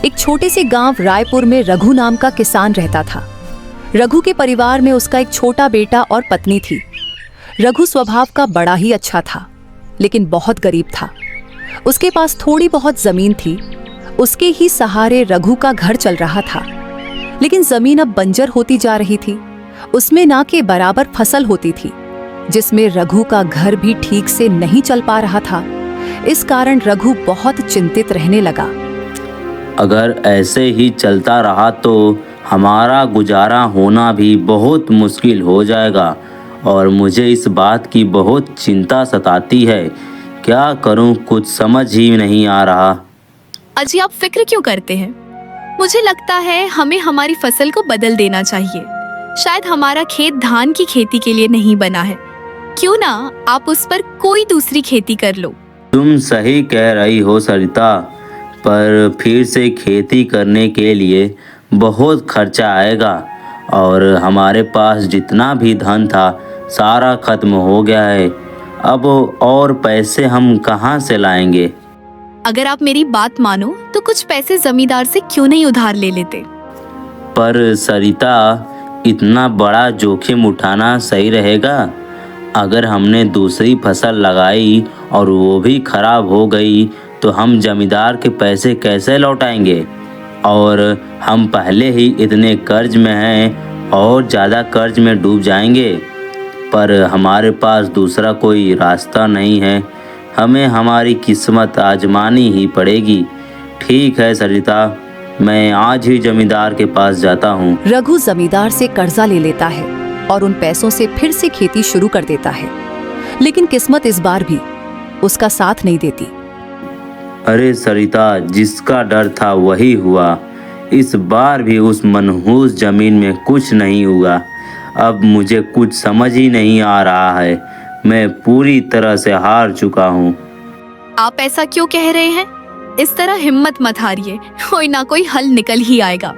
एक छोटे से गांव रायपुर में रघु नाम का किसान रहता था। रघु के परिवार में उसका एक छोटा बेटा और पत्नी थी। रघु स्वभाव का बड़ा ही अच्छा था, लेकिन बहुत गरीब था। उसके पास थोड़ी बहुत जमीन थी। उसके ही सहारे रघु का घर चल रहा था, लेकिन जमीन अब बंजर होती जा रही थी। उसमें ना के बराबर फसल होती थी, जिसमें रघु का घर भी ठीक से नहीं चल पा रहा था। इस कारण रघु बहुत चिंतित रहने लगा। अगर ऐसे ही चलता रहा तो हमारा गुजारा होना भी बहुत मुश्किल हो जाएगा और मुझे इस बात की बहुत चिंता सताती है। क्या करूं, कुछ समझ ही नहीं आ रहा। अजी, आप फिक्र क्यों करते हैं? मुझे लगता है हमें हमारी फसल को बदल देना चाहिए। शायद हमारा खेत धान की खेती के लिए नहीं बना है। क्यों ना आप उस पर कोई दूसरी खेती कर लो। तुम सही कह रही हो सरिता, पर फिर से खेती करने के लिए बहुत खर्चा आएगा और हमारे पास जितना भी धन था सारा खत्म हो गया है। अब और पैसे हम कहाँ से लाएंगे? अगर आप मेरी बात मानो तो कुछ पैसे जमींदार से क्यों नहीं उधार ले लेते? पर सरिता, इतना बड़ा जोखिम उठाना सही रहेगा? अगर हमने दूसरी फसल लगाई और वो भी खराब हो गई तो हम जमींदार के पैसे कैसे लौटाएंगे? और हम पहले ही इतने कर्ज में हैं और ज़्यादा कर्ज में डूब जाएंगे। पर हमारे पास दूसरा कोई रास्ता नहीं है। हमें हमारी किस्मत आजमानी ही पड़ेगी। ठीक है सरिता, मैं आज ही जमींदार के पास जाता हूँ। रघु जमींदार से कर्जा ले लेता है और उन पैसों से फिर से खेती शुरू कर देता है, लेकिन किस्मत इस बार भी उसका साथ नहीं देती। अरे सरिता, जिसका डर था वही हुआ। इस बार भी उस मनहूस जमीन में कुछ नहीं हुआ। अब मुझे कुछ समझ ही नहीं आ रहा है। मैं पूरी तरह से हार चुका हूँ। आप ऐसा क्यों कह रहे हैं? इस तरह हिम्मत मत हारिए, कोई ना कोई हल निकल ही आएगा।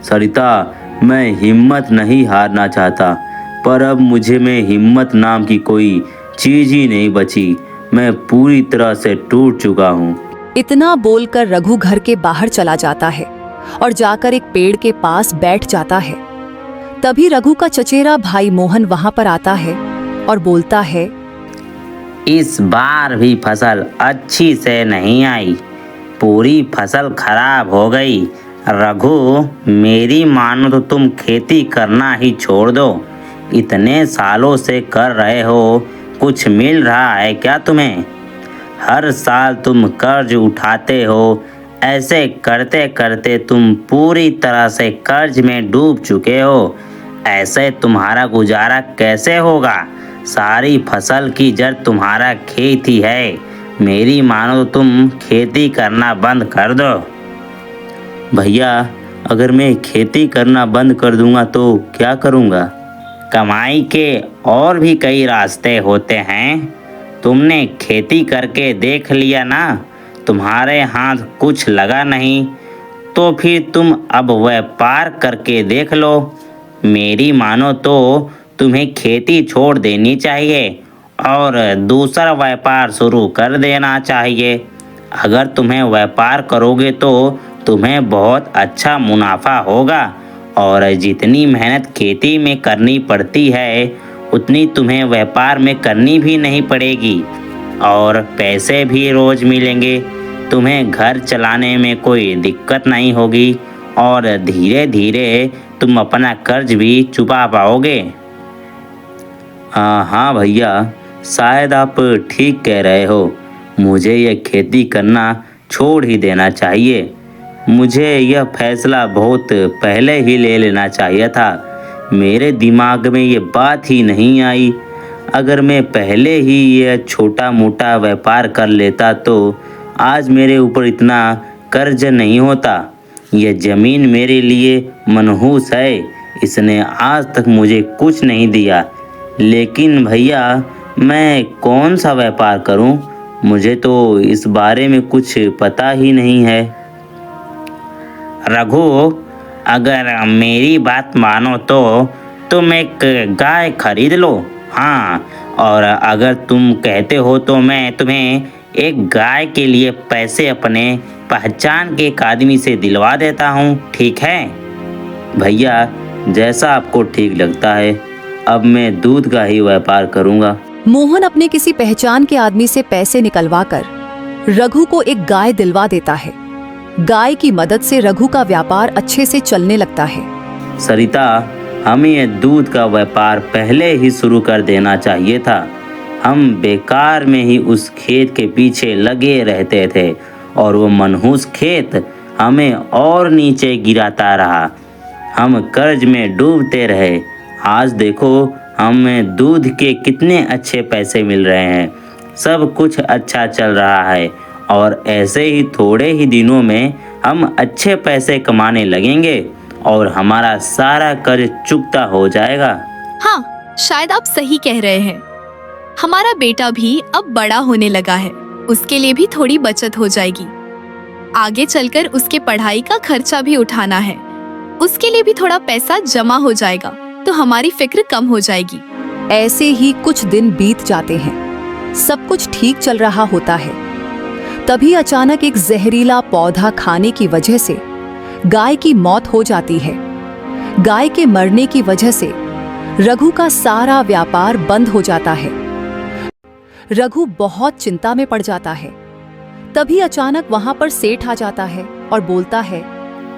सरिता, मैं हिम्मत नहीं हारना चाहता, पर अब मुझे में हिम्मत नाम की कोई चीज ही नहीं बची। मैं पूरी तरह से टूट चुका हूँ। इतना बोलकर रघु घर के बाहर चला जाता है और जाकर एक पेड़ के पास बैठ जाता है। तभी रघु का चचेरा भाई मोहन वहां पर आता है और बोलता है, इस बार भी फसल अच्छी से नहीं आई, पूरी फसल खराब हो गई। रघु, मेरी मानो तो तुम खेती करना ही छोड़ दो। इतने सालों से कर रहे हो, कुछ मिल रहा है क्या तुम्हें? हर साल तुम कर्ज उठाते हो। ऐसे करते करते तुम पूरी तरह से कर्ज में डूब चुके हो। ऐसे तुम्हारा गुजारा कैसे होगा? सारी फसल की जड़ तुम्हारा खेत ही है। मेरी मानो तो तुम खेती करना बंद कर दो। भैया, अगर मैं खेती करना बंद कर दूंगा तो क्या करूंगा? कमाई के और भी कई रास्ते होते हैं। तुमने खेती करके देख लिया ना? तुम्हारे हाथ कुछ लगा नहीं तो फिर तुम अब व्यापार करके देख लो। मेरी मानो तो तुम्हें खेती छोड़ देनी चाहिए और दूसरा व्यापार शुरू कर देना चाहिए। अगर तुम्हें व्यापार करोगे तो तुम्हें बहुत अच्छा मुनाफा होगा और जितनी मेहनत खेती में करनी पड़ती है उतनी तुम्हें व्यापार में करनी भी नहीं पड़ेगी और पैसे भी रोज मिलेंगे। तुम्हें घर चलाने में कोई दिक्कत नहीं होगी और धीरे धीरे तुम अपना कर्ज भी चुका पाओगे। हाँ भैया, शायद आप ठीक कह रहे हो। मुझे यह खेती करना छोड़ ही देना चाहिए। मुझे यह फैसला बहुत पहले ही ले लेना चाहिए था। मेरे दिमाग में ये बात ही नहीं आई। अगर मैं पहले ही यह छोटा मोटा व्यापार कर लेता तो आज मेरे ऊपर इतना कर्ज नहीं होता। यह ज़मीन मेरे लिए मनहूस है। इसने आज तक मुझे कुछ नहीं दिया। लेकिन भैया, मैं कौन सा व्यापार करूं? मुझे तो इस बारे में कुछ पता ही नहीं है। रघु, अगर मेरी बात मानो तो तुम एक गाय खरीद लो। हाँ, और अगर तुम कहते हो तो मैं तुम्हें एक गाय के लिए पैसे अपने पहचान के एक आदमी से दिलवा देता हूँ, ठीक है? भैया, जैसा आपको ठीक लगता है, अब मैं दूध का ही व्यापार करूँगा। मोहन अपने किसी पहचान के आदमी से पैसे निकलवाकर रघु को एक गाय दिलवा देता है। गाय की मदद से रघु का व्यापार अच्छे से चलने लगता है। सरिता, हमें ये दूध का व्यापार पहले ही शुरू कर देना चाहिए था। हम बेकार में ही उस खेत के पीछे लगे रहते थे और वो मनहूस खेत हमें और नीचे गिराता रहा। हम कर्ज में डूबते रहे। आज देखो, हमें दूध के कितने अच्छे पैसे मिल रहे हैं। सब कुछ अच्छा चल रहा है और ऐसे ही थोड़े ही दिनों में हम अच्छे पैसे कमाने लगेंगे और हमारा सारा कर्ज चुकता हो जाएगा। हाँ, शायद आप सही कह रहे हैं। हमारा बेटा भी अब बड़ा होने लगा है, उसके लिए भी थोड़ी बचत हो जाएगी। आगे चलकर उसके पढ़ाई का खर्चा भी उठाना है, उसके लिए भी थोड़ा पैसा जमा हो जाएगा तो हमारी फिक्र कम हो जाएगी। ऐसे ही कुछ दिन बीत जाते हैं। सब कुछ ठीक चल रहा होता है। तभी अचानक एक जहरीला पौधा खाने की वजह से गाय की मौत हो जाती है। गाय के मरने की वजह से रघु का सारा व्यापार बंद हो जाता है। रघु बहुत चिंता में पड़ जाता है। तभी अचानक वहां पर सेठ आ जाता है और बोलता है,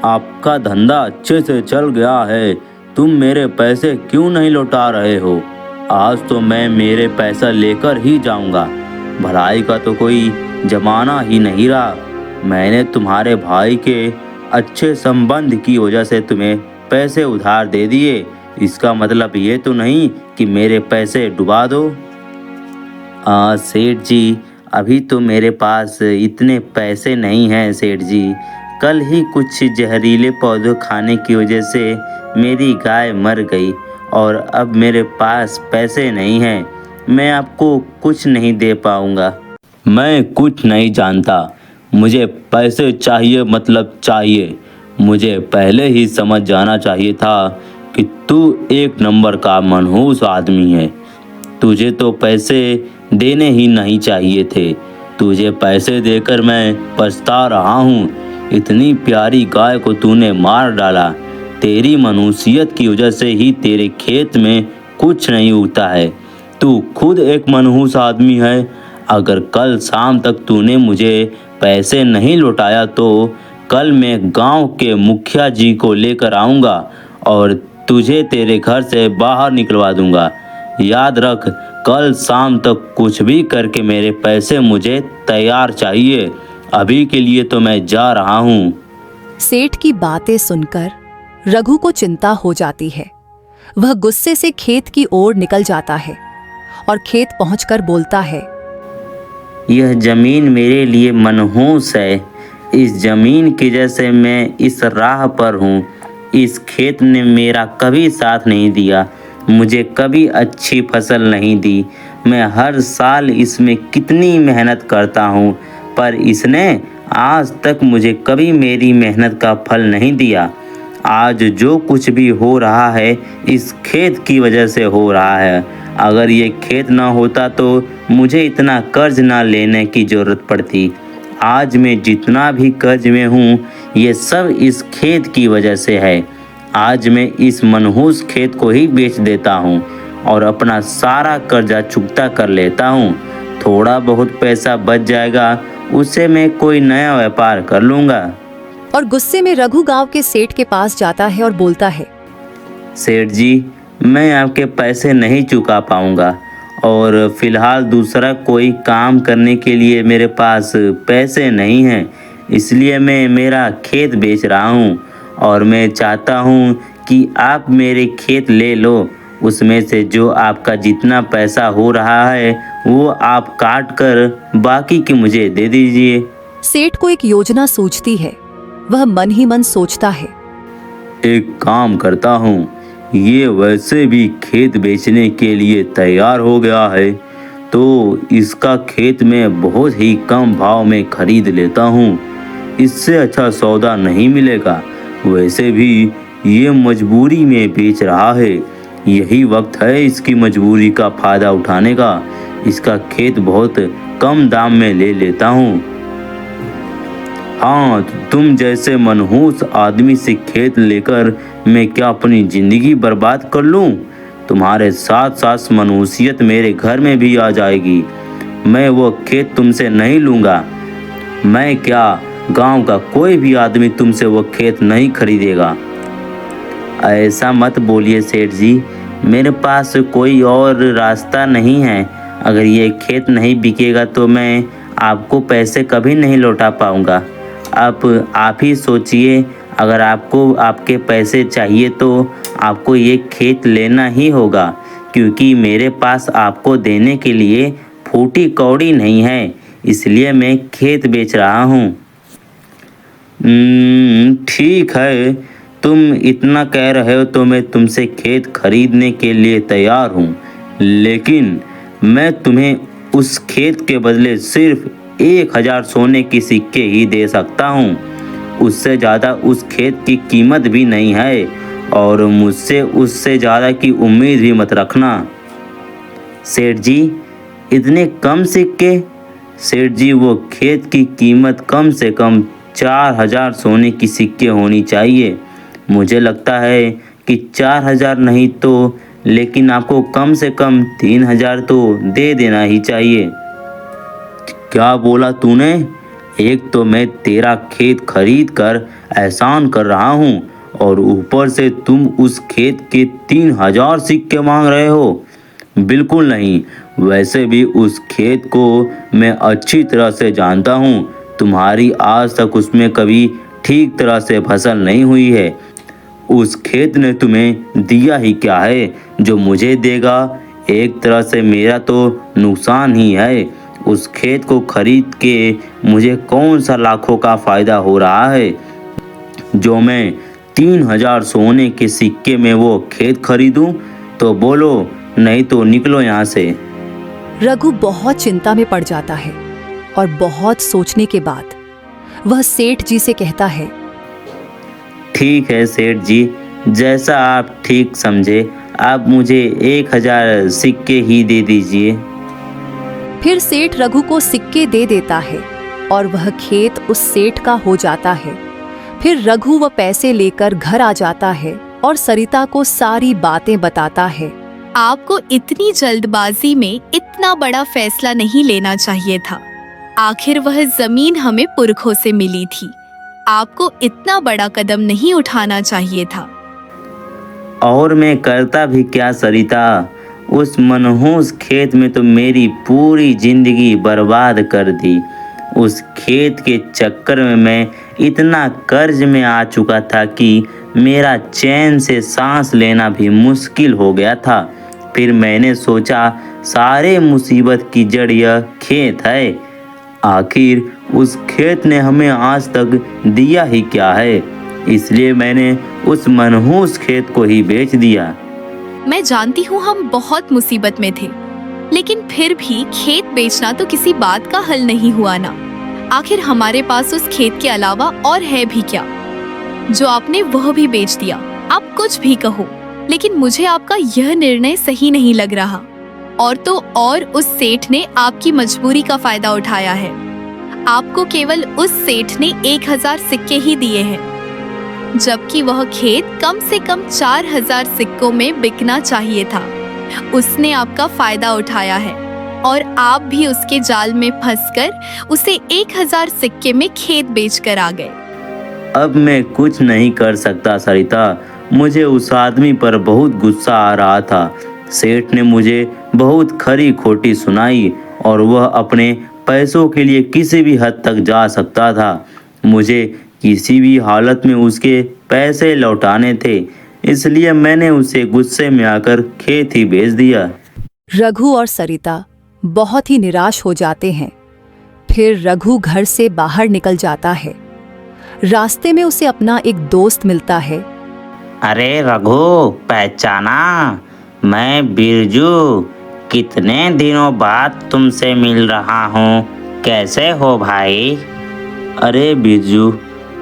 आपका धंधा अच्छे से चल गया है, तुम मेरे पैसे क्यों नहीं लौटा रहे हो? आज तो मैं मेरे पैसा लेकर ही जाऊंगा। भलाई का तो कोई जमाना ही नहीं रहा। मैंने तुम्हारे भाई के अच्छे संबंध की वजह से तुम्हें पैसे उधार दे दिए। इसका मतलब ये तो नहीं कि मेरे पैसे डुबा दो। सेठ जी, अभी तो मेरे पास इतने पैसे नहीं हैं सेठ जी। कल ही कुछ जहरीले पौधे खाने की वजह से मेरी गाय मर गई और अब मेरे पास पैसे नहीं हैं। मैं आपको कुछ नहीं दे पाऊंगा। मैं कुछ नहीं जानता। मुझे पैसे चाहिए मतलब चाहिए। मुझे पहले ही समझ जाना चाहिए था कि तू एक नंबर का मनहूस आदमी है। तुझे तो पैसे देने ही नहीं चाहिए थे। तुझे पैसे देकर मैं पछता रहा हूँ। इतनी प्यारी गाय को तूने मार डाला। तेरी मनुष्यत की वजह से ही तेरे खेत में कुछ नहीं उगता है। तू खुद एक मनहूस आदमी है। अगर कल शाम तक तूने मुझे पैसे नहीं लौटाया तो कल मैं गांव के मुखिया जी को लेकर आऊँगा और तुझे तेरे घर से बाहर निकलवा दूंगा। याद रख, कल शाम तक कुछ भी करके मेरे पैसे मुझे तैयार चाहिए। अभी के लिए तो मैं जा रहा हूँ। सेठ की बातें सुनकर रघु को चिंता हो जाती है। वह गुस्से से खेत की ओर निकल जाता है और खेत पहुंचकर बोलता है, यह जमीन मेरे लिए मनहूस है। इस जमीन की वजह से मैं इस राह पर हूँ। इस खेत ने मेरा कभी साथ नहीं दिया, मुझे कभी अच्छी फसल नहीं दी। मैं हर साल इसमें कितनी मेहनत करता हूँ, पर इसने आज तक मुझे कभी मेरी मेहनत का फल नहीं दिया। आज जो कुछ भी हो रहा है इस खेत की वजह से हो रहा है। अगर ये खेत ना होता तो मुझे इतना कर्ज ना लेने की ज़रूरत पड़ती। आज मैं जितना भी कर्ज में हूँ ये सब इस खेत की वजह से है। आज मैं इस मनहूस खेत को ही बेच देता हूँ और अपना सारा कर्जा चुकता कर लेता हूँ। थोड़ा बहुत पैसा बच जाएगा, उससे मैं कोई नया व्यापार कर लूँगा। और गुस्से में रघु गांव के सेठ के पास जाता है और बोलता है, सेठ जी, मैं आपके पैसे नहीं चुका पाऊँगा और फिलहाल दूसरा कोई काम करने के लिए मेरे पास पैसे नहीं हैं। इसलिए मैं मेरा खेत बेच रहा हूँ और मैं चाहता हूँ कि आप मेरे खेत ले लो। उसमें से जो आपका जितना पैसा हो रहा है वो आप काट कर बाकी की मुझे दे दीजिए। सेठ को एक योजना सूझती है। वह मन ही मन सोचता है, एक काम करता हूँ, ये वैसे भी खेत बेचने के लिए तैयार हो गया है तो इसका खेत में बहुत ही कम भाव में खरीद लेता हूँ। इससे अच्छा सौदा नहीं मिलेगा। वैसे भी ये मजबूरी में बेच रहा है। यही वक्त है इसकी मजबूरी का फ़ायदा उठाने का। इसका खेत बहुत कम दाम में ले लेता हूँ। हाँ, तुम जैसे मनहूस आदमी से खेत लेकर मैं क्या अपनी जिंदगी बर्बाद कर लूँ? तुम्हारे साथ साथ मनहूसियत मेरे घर में भी आ जाएगी। मैं वो खेत तुमसे नहीं लूँगा। मैं क्या, गांव का कोई भी आदमी तुमसे वो खेत नहीं खरीदेगा। ऐसा मत बोलिए सेठ जी, मेरे पास कोई और रास्ता नहीं है। अगर ये खेत नहीं बिकेगा तो मैं आपको पैसे कभी नहीं लौटा पाऊँगा। अब आप ही सोचिए, अगर आपको आपके पैसे चाहिए तो आपको ये खेत लेना ही होगा, क्योंकि मेरे पास आपको देने के लिए फूटी कौड़ी नहीं है, इसलिए मैं खेत बेच रहा हूँ। ठीक है, तुम इतना कह रहे हो तो मैं तुमसे खेत खरीदने के लिए तैयार हूँ, लेकिन मैं तुम्हें उस खेत के बदले सिर्फ 1000 सोने की सिक्के ही दे सकता हूँ। उससे ज़्यादा उस खेत की कीमत भी नहीं है और मुझसे उससे ज़्यादा की उम्मीद भी मत रखना। सेठ जी, इतने कम सिक्के? सेठ जी, वो खेत की कीमत कम से कम 4000 सोने की सिक्के होनी चाहिए। मुझे लगता है कि 4000 नहीं तो, लेकिन आपको कम से कम 3000 तो दे देना ही चाहिए। क्या बोला तूने? एक तो मैं तेरा खेत खरीद कर एहसान कर रहा हूँ और ऊपर से तुम उस खेत के 3000 सिक्के मांग रहे हो? बिल्कुल नहीं। वैसे भी उस खेत को मैं अच्छी तरह से जानता हूँ। तुम्हारी आज तक उसमें कभी ठीक तरह से फसल नहीं हुई है। उस खेत ने तुम्हें दिया ही क्या है जो मुझे देगा? एक तरह से मेरा तो नुकसान ही है। उस खेत को खरीद के मुझे कौन सा लाखों का फायदा हो रहा है जो मैं 3000 सोने के सिक्के में वो खेत खरीदूं? तो बोलो, नहीं तो निकलो यहाँ से। रघु बहुत चिंता में पड़ जाता है और बहुत सोचने के बाद वह सेठ जी से कहता है, ठीक है सेठ जी, जैसा आप ठीक समझे, आप मुझे 1000 सिक्के ही दे दीजिए। फिर सेठ रघु को सिक्के दे देता है और वह खेत उस सेठ का हो जाता है। फिर रघु वह पैसे लेकर घर आ जाता है और सरिता को सारी बातें बताता है। आपको इतनी जल्दबाजी में इतना बड़ा फैसला नहीं लेना चाहिए था। आखिर वह जमीन हमें पुरखों से मिली थी। आपको इतना बड़ा कदम नहीं उठाना चाहिए था। और मैं करता भी क्या सरिता? उस मनहूस खेत में तो मेरी पूरी जिंदगी बर्बाद कर दी। उस खेत के चक्कर में मैं इतना कर्ज में आ चुका था कि मेरा चैन से सांस लेना भी मुश्किल हो गया था। फिर मैंने सोचा, सारे मुसीबत की जड़ यह खेत है। आखिर उस खेत ने हमें आज तक दिया ही क्या है? इसलिए मैंने उस मनहूस खेत को ही बेच दिया। मैं जानती हूँ हम बहुत मुसीबत में थे, लेकिन फिर भी खेत बेचना तो किसी बात का हल नहीं हुआ ना। आखिर हमारे पास उस खेत के अलावा और है भी क्या? जो आपने वह भी बेच दिया। आप कुछ भी कहो, लेकिन मुझे आपका यह निर्णय सही नहीं लग रहा। और तो और उस सेठ ने आपकी मजबूरी का फायदा उठाया है। आपको केवल उस सेठ ने 1000 सिक्के ही दिए हैं, जबकि वह खेत कम से कम 4000 सिक्कों में बिकना चाहिए था। उसने आपका फायदा उठाया है और आप भी उसके जाल में फंसकर उसे 1000 सिक्के में खेत बेचकर आ गए। अब मैं कुछ नहीं कर सकता सरिता। मुझे उस आदमी पर बहुत गुस्सा आ रहा था। सेठ ने मुझे बहुत खरी खोटी सुनाई और वह अपने पैसों के लिए किसी भी हद तक जा सकता था। मुझे किसी भी हालत में उसके पैसे लौटाने थे, इसलिए मैंने उसे गुस्से में आकर खेत ही बेच दिया। रघु और सरिता बहुत ही निराश हो जाते हैं। फिर रघु घर से बाहर निकल जाता है। रास्ते में उसे अपना एक दोस्त मिलता है। अरे रघु, पहचाना? मैं बिरजू। कितने दिनों बाद तुमसे मिल रहा हूँ। कैसे हो भाई? अरे बिरजू,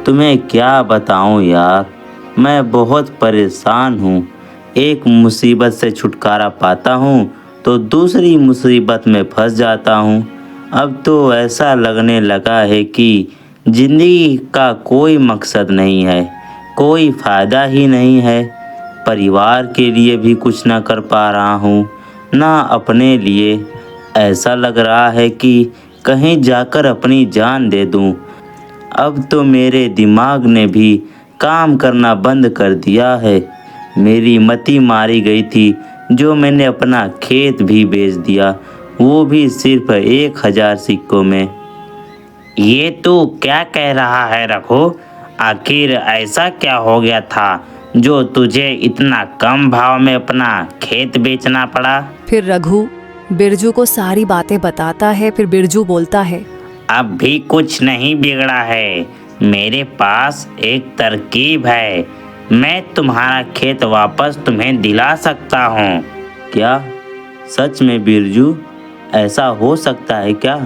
तुम्हें क्या बताऊँ यार, मैं बहुत परेशान हूँ। एक मुसीबत से छुटकारा पाता हूँ तो दूसरी मुसीबत में फंस जाता हूँ। अब तो ऐसा लगने लगा है कि जिंदगी का कोई मकसद नहीं है, कोई फायदा ही नहीं है। परिवार के लिए भी कुछ ना कर पा रहा हूँ, ना अपने लिए। ऐसा लग रहा है कि कहीं जाकर अपनी जान दे दूँ। अब तो मेरे दिमाग ने भी काम करना बंद कर दिया है। मेरी मति मारी गई थी जो मैंने अपना खेत भी बेच दिया, वो भी सिर्फ 1000 सिक्कों में। ये तू क्या कह रहा है रघु? आखिर ऐसा क्या हो गया था जो तुझे इतना कम भाव में अपना खेत बेचना पड़ा? फिर रघु बिरजू को सारी बातें बताता है। फिर बिरजू बोलता है, अब भी कुछ नहीं बिगड़ा है। मेरे पास एक तरकीब है। मैं तुम्हारा खेत वापस तुम्हें दिला सकता हूँ। क्या सच में बिरजू? ऐसा हो सकता है क्या?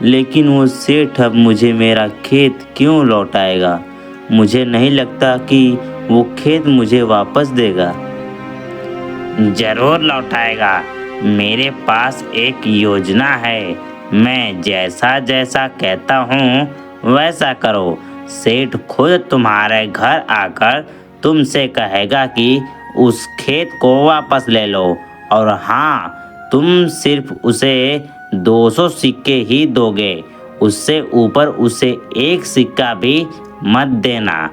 लेकिन वो सेठ अब मुझे मेरा खेत क्यों लौटाएगा? मुझे नहीं लगता कि वो खेत मुझे वापस देगा। जरूर लौटाएगा। मेरे पास एक योजना है। मैं जैसा जैसा कहता हूँ वैसा करो। सेठ खुद तुम्हारे घर आकर तुमसे कहेगा कि उस खेत को वापस ले लो, और हाँ, तुम सिर्फ उसे 200 सिक्के ही दोगे। उससे ऊपर उसे एक सिक्का भी मत देना।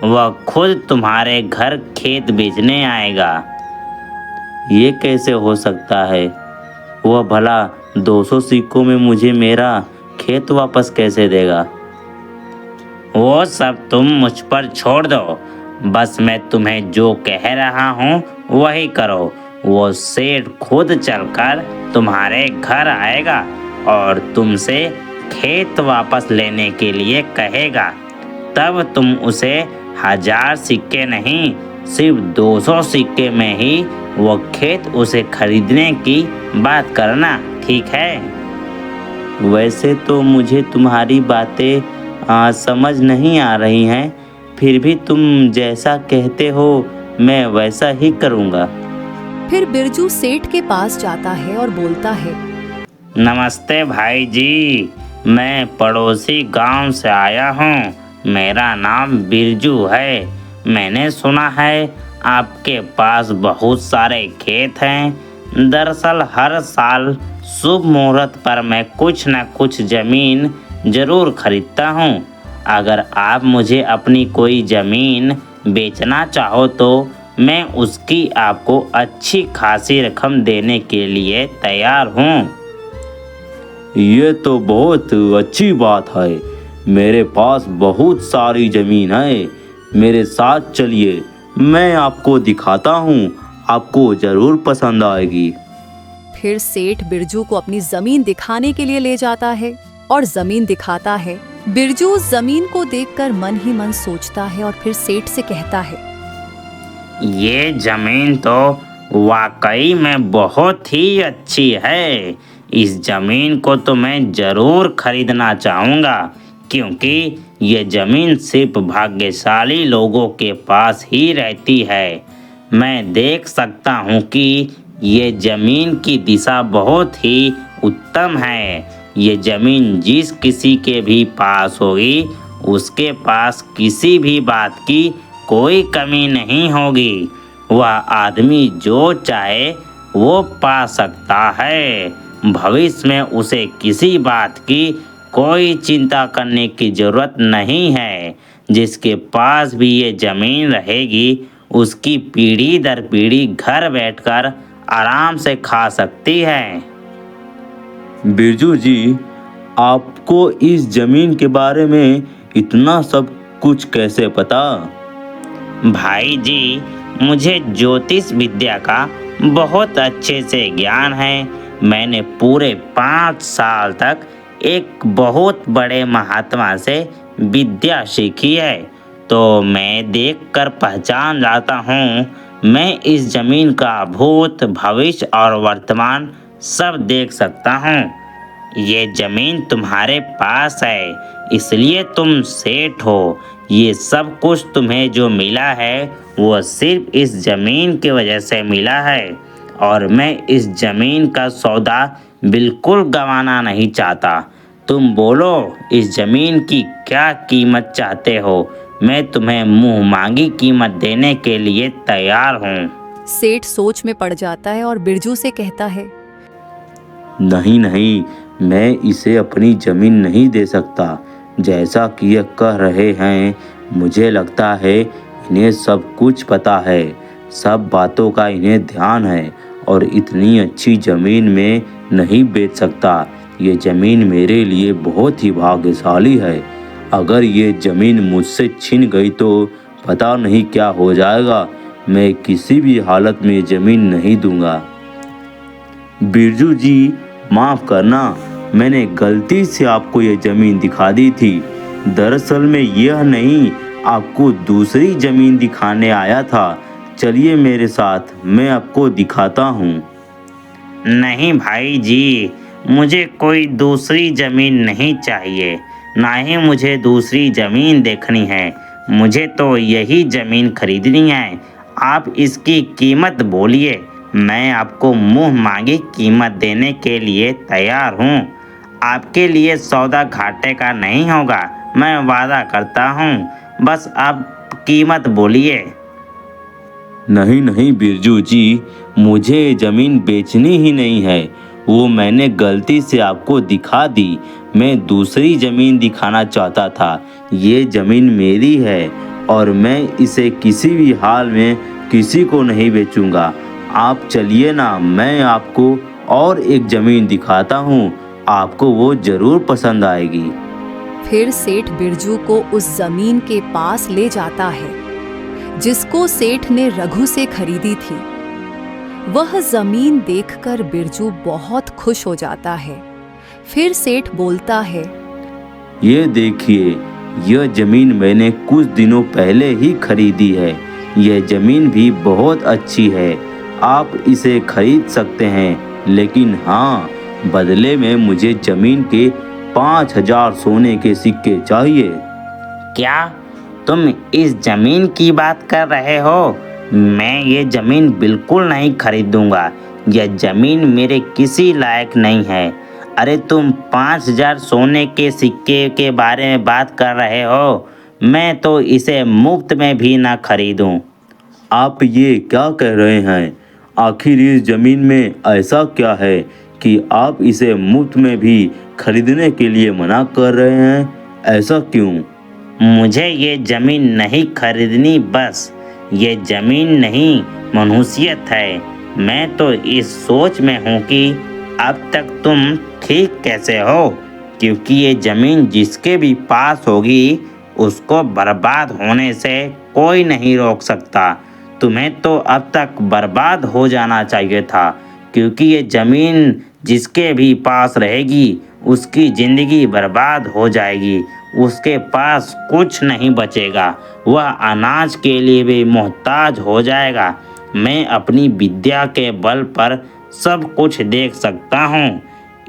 वह खुद तुम्हारे घर खेत बेचने आएगा। ये कैसे हो सकता है? वह भला 200 सिक्कों में मुझे मेरा खेत वापस कैसे देगा? वो सब तुम मुझ पर छोड़ दो। बस मैं तुम्हें जो कह रहा हूँ वही करो। वो सेठ खुद चलकर तुम्हारे घर आएगा और तुमसे खेत वापस लेने के लिए कहेगा। तब तुम उसे 1000 सिक्के नहीं, सिर्फ 200 सिक्के में ही वो खेत उसे खरीदने की बात करना, ठीक है? वैसे तो मुझे तुम्हारी बातें समझ नहीं आ रही हैं, फिर भी तुम जैसा कहते हो मैं वैसा ही करूँगा। फिर बिरजू सेठ के पास जाता है और बोलता है, नमस्ते भाई जी, मैं पड़ोसी गांव से आया हूँ। मेरा नाम बिरजू है। मैंने सुना है आपके पास बहुत सारे खेत हैं। दरअसल हर साल शुभ मुहूर्त पर मैं कुछ न कुछ ज़मीन ज़रूर खरीदता हूँ। अगर आप मुझे अपनी कोई ज़मीन बेचना चाहो तो मैं उसकी आपको अच्छी खासी रकम देने के लिए तैयार हूँ। ये तो बहुत अच्छी बात है। मेरे पास बहुत सारी ज़मीन है। मेरे साथ चलिए, मैं आपको दिखाता हूँ, आपको ज़रूर पसंद आएगी। फिर सेठ बिरजू को अपनी जमीन दिखाने के लिए ले जाता है और जमीन दिखाता है। बिरजू जमीन को देखकर मन ही मन सोचता है और फिर सेठ से कहता है, ये ज़मीन तो वाकई में बहुत ही अच्छी है। इस ज़मीन को तो मैं ज़रूर खरीदना चाहूँगा, क्योंकि ये ज़मीन सिर्फ भाग्यशाली लोगों के पास ही रहती है। मैं देख सकता हूँ कि ये ज़मीन की दिशा बहुत ही उत्तम है। ये ज़मीन जिस किसी के भी पास होगी, उसके पास किसी भी बात की कोई कमी नहीं होगी। वह आदमी जो चाहे वो पा सकता है। भविष्य में उसे किसी बात की कोई चिंता करने की ज़रूरत नहीं है। जिसके पास भी ये ज़मीन रहेगी, उसकी पीढ़ी दर पीढ़ी घर बैठकर आराम से खा सकती है। बिरजू जी, आपको इस ज़मीन के बारे में इतना सब कुछ कैसे पता? भाई जी, मुझे ज्योतिष विद्या का बहुत अच्छे से ज्ञान है। मैंने पूरे 5 साल तक एक बहुत बड़े महात्मा से विद्या सीखी है, तो मैं देखकर पहचान जाता हूँ। मैं इस ज़मीन का भूत, भविष्य और वर्तमान सब देख सकता हूँ। ये ज़मीन तुम्हारे पास है, इसलिए तुम सेठ हो। ये सब कुछ तुम्हें जो मिला है वो सिर्फ इस ज़मीन की वजह से मिला है, और मैं इस ज़मीन का सौदा बिल्कुल गंवाना नहीं चाहता। तुम बोलो, इस जमीन की क्या कीमत चाहते हो? मैं तुम्हें मुंह मांगी कीमत देने के लिए तैयार हूँ। सेठ सोच में पड़ जाता है और बिरजू से कहता है, नहीं नहीं, मैं इसे अपनी जमीन नहीं दे सकता। जैसा कि ये कह रहे हैं, मुझे लगता है इन्हें सब कुछ पता है, सब बातों का इन्हें ध्यान है और इतनी अच्छी ज़मीन में नहीं बेच सकता। ये ज़मीन मेरे लिए बहुत ही भाग्यशाली है। अगर ये ज़मीन मुझसे छिन गई तो पता नहीं क्या हो जाएगा। मैं किसी भी हालत में ज़मीन नहीं दूंगा। बिरजू जी, माफ़ करना, मैंने गलती से आपको ये ज़मीन दिखा दी थी। दरअसल मैं यह नहीं, आपको दूसरी ज़मीन दिखाने आया था। चलिए मेरे साथ, मैं आपको दिखाता हूँ। नहीं भाई जी, मुझे कोई दूसरी ज़मीन नहीं चाहिए, ना ही मुझे दूसरी ज़मीन देखनी है। मुझे तो यही ज़मीन खरीदनी है। आप इसकी कीमत बोलिए, मैं आपको मुंह मांगी कीमत देने के लिए तैयार हूँ। आपके लिए सौदा घाटे का नहीं होगा, मैं वादा करता हूँ। बस आप कीमत बोलिए। नहीं नहीं बिरजू जी, मुझे ये ज़मीन बेचनी ही नहीं है। वो मैंने गलती से आपको दिखा दी। मैं दूसरी ज़मीन दिखाना चाहता था। ये ज़मीन मेरी है और मैं इसे किसी भी हाल में किसी को नहीं बेचूंगा। आप चलिए ना, मैं आपको और एक ज़मीन दिखाता हूँ। आपको वो ज़रूर पसंद आएगी। फिर सेठ बिरजू को उस जमीन के पास ले जाता है जिसको सेठ ने रघु से खरीदी थी। वह जमीन देखकर बिरजू बहुत खुश हो जाता है। फिर सेठ बोलता है, ये देखिए, यह ज़मीन मैंने कुछ दिनों पहले ही खरीदी है। यह ज़मीन भी बहुत अच्छी है। आप इसे खरीद सकते हैं, लेकिन हाँ, बदले में मुझे ज़मीन के 5,000 सोने के सिक्के चाहिए। क्या तुम इस ज़मीन की बात कर रहे हो? मैं ये ज़मीन बिल्कुल नहीं खरीदूंगा। यह ज़मीन मेरे किसी लायक नहीं है। अरे तुम 5,000 सोने के सिक्के के बारे में बात कर रहे हो? मैं तो इसे मुफ्त में भी ना खरीदूं। आप ये क्या कह रहे हैं? आखिर इस ज़मीन में ऐसा क्या है कि आप इसे मुफ्त में भी खरीदने के लिए मना कर रहे हैं? ऐसा क्यों? मुझे ये ज़मीन नहीं खरीदनी, बस। ये ज़मीन नहीं, मनुष्यत है। मैं तो इस सोच में हूँ कि अब तक तुम ठीक कैसे हो, क्योंकि ये ज़मीन जिसके भी पास होगी उसको बर्बाद होने से कोई नहीं रोक सकता। तुम्हें तो अब तक बर्बाद हो जाना चाहिए था, क्योंकि ये ज़मीन जिसके भी पास रहेगी उसकी ज़िंदगी बर्बाद हो जाएगी। उसके पास कुछ नहीं बचेगा, वह अनाज के लिए भी मोहताज हो जाएगा। मैं अपनी विद्या के बल पर सब कुछ देख सकता हूँ।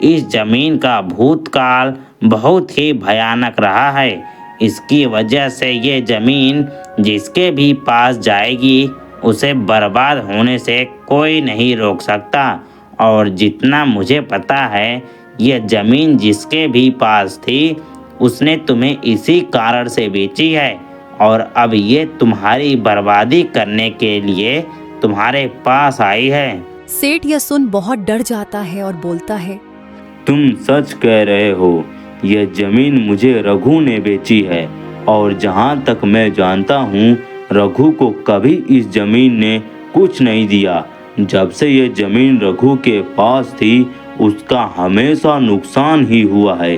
इस ज़मीन का भूतकाल बहुत ही भयानक रहा है। इसकी वजह से ये ज़मीन जिसके भी पास जाएगी उसे बर्बाद होने से कोई नहीं रोक सकता। और जितना मुझे पता है, यह ज़मीन जिसके भी पास थी उसने तुम्हें इसी कारण से बेची है, और अब ये तुम्हारी बर्बादी करने के लिए तुम्हारे पास आई है। सेठ यह सुन बहुत डर जाता है और बोलता है, तुम सच कह रहे हो। यह ज़मीन मुझे रघु ने बेची है, और जहाँ तक मैं जानता हूँ, रघु को कभी इस ज़मीन ने कुछ नहीं दिया। जब से ये ज़मीन रघु के पास थी, उसका हमेशा नुकसान ही हुआ है।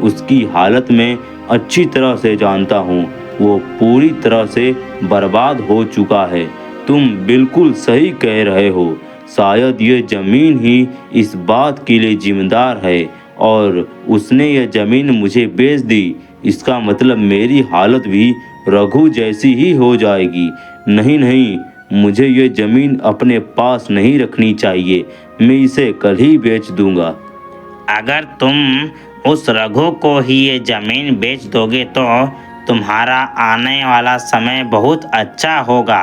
उसकी हालत में अच्छी तरह से जानता हूँ। वो पूरी तरह से बर्बाद हो चुका है। तुम बिल्कुल सही कह रहे हो। शायद ये ज़मीन ही इस बात के लिए जिम्मेदार है, और उसने यह ज़मीन मुझे बेच दी। इसका मतलब मेरी हालत भी रघु जैसी ही हो जाएगी। नहीं नहीं, मुझे ये ज़मीन अपने पास नहीं रखनी चाहिए। मैं इसे कल ही बेच दूंगा। अगर तुम उस रघु को ही ये ज़मीन बेच दोगे तो तुम्हारा आने वाला समय बहुत अच्छा होगा।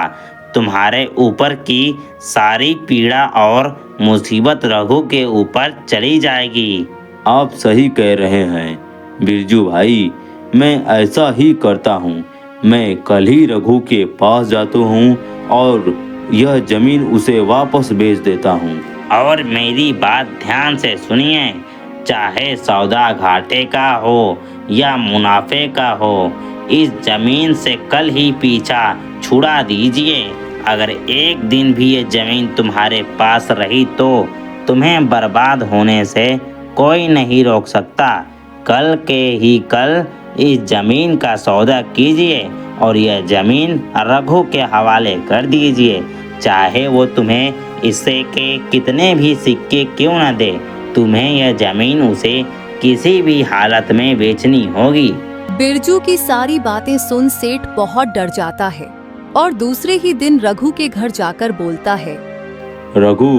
तुम्हारे ऊपर की सारी पीड़ा और मुसीबत रघु के ऊपर चली जाएगी। आप सही कह रहे हैं बिरजू भाई, मैं ऐसा ही करता हूँ। मैं कल ही रघु के पास जाता हूँ और यह जमीन उसे वापस बेच देता हूँ। और मेरी बात ध्यान से सुनिए, चाहे सौदा घाटे का हो या मुनाफे का हो, इस जमीन से कल ही पीछा छुड़ा दीजिए। अगर एक दिन भी ये जमीन तुम्हारे पास रही तो तुम्हें बर्बाद होने से कोई नहीं रोक सकता। कल के ही कल इस जमीन का सौदा कीजिए और यह जमीन रघु के हवाले कर दीजिए। चाहे वो तुम्हें इससे के कितने भी सिक्के क्यों न दे, तुम्हें यह जमीन उसे किसी भी हालत में बेचनी होगी। बिरजू की सारी बातें सुन सेठ बहुत डर जाता है और दूसरे ही दिन रघु के घर जाकर बोलता है, रघु,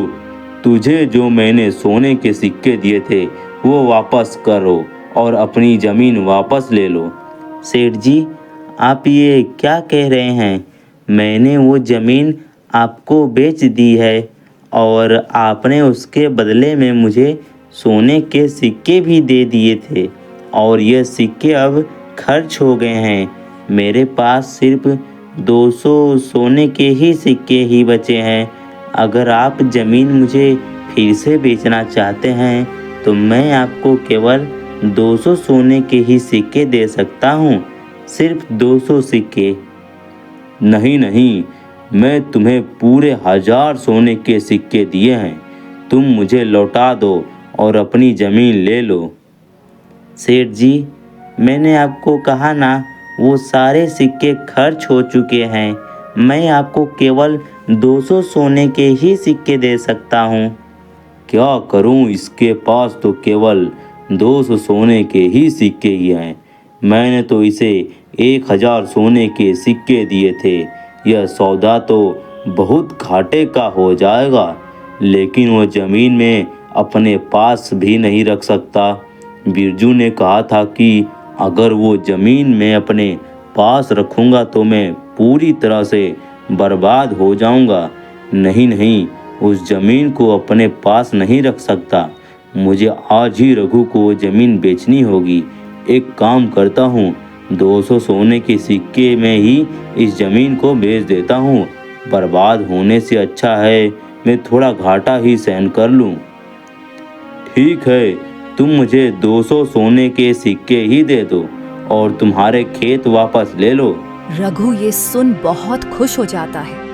तुझे जो मैंने सोने के सिक्के दिए थे वो वापस करो और अपनी जमीन वापस ले लो। सेठ जी, आप ये क्या कह रहे हैं? मैंने वो जमीन आपको बेच दी है और आपने उसके बदले में मुझे सोने के सिक्के भी दे दिए थे और ये सिक्के अब खर्च हो गए हैं। मेरे पास सिर्फ 200 सोने के ही सिक्के ही बचे हैं। अगर आप ज़मीन मुझे फिर से बेचना चाहते हैं तो मैं आपको केवल 200 सोने के ही सिक्के दे सकता हूँ, सिर्फ 200 सिक्के। नहीं नहीं, मैं तुम्हें पूरे 1000 सोने के सिक्के दिए हैं। तुम मुझे लौटा दो और अपनी ज़मीन ले लो। सेठ जी, मैंने आपको कहा ना, वो सारे सिक्के खर्च हो चुके हैं। मैं आपको केवल 200 सोने के ही सिक्के दे सकता हूँ। क्या करूँ, इसके पास तो केवल 200 सोने के ही सिक्के ही हैं। मैंने तो इसे 1000 सोने के सिक्के दिए थे। यह सौदा तो बहुत घाटे का हो जाएगा, लेकिन वो ज़मीन में अपने पास भी नहीं रख सकता। बिरजू ने कहा था कि अगर वो ज़मीन में अपने पास रखूँगा तो मैं पूरी तरह से बर्बाद हो जाऊँगा। नहीं नहीं, उस ज़मीन को अपने पास नहीं रख सकता। मुझे आज ही रघु को वो ज़मीन बेचनी होगी। एक काम करता हूँ, 200 सोने के सिक्के में ही इस ज़मीन को बेच देता हूँ। बर्बाद होने से अच्छा है मैं थोड़ा घाटा ही सहन कर लूँ। ठीक है, तुम मुझे 200 सोने के सिक्के ही दे दो और तुम्हारे खेत वापस ले लो। रघु ये सुन बहुत खुश हो जाता है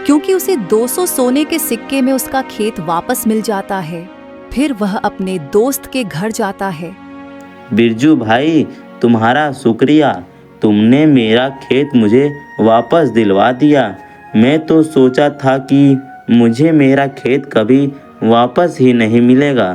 क्योंकि उसे 200 सोने के सिक्के में उसका खेत वापस मिल जाता है। फिर वह अपने दोस्त के घर जाता है। बिरजू भाई, तुम्हारा शुक्रिया, तुमने मेरा खेत मुझे वापस दिलवा दिया। मैं तो सोचा था कि मुझे मेरा खेत कभी वापस ही नहीं मिलेगा।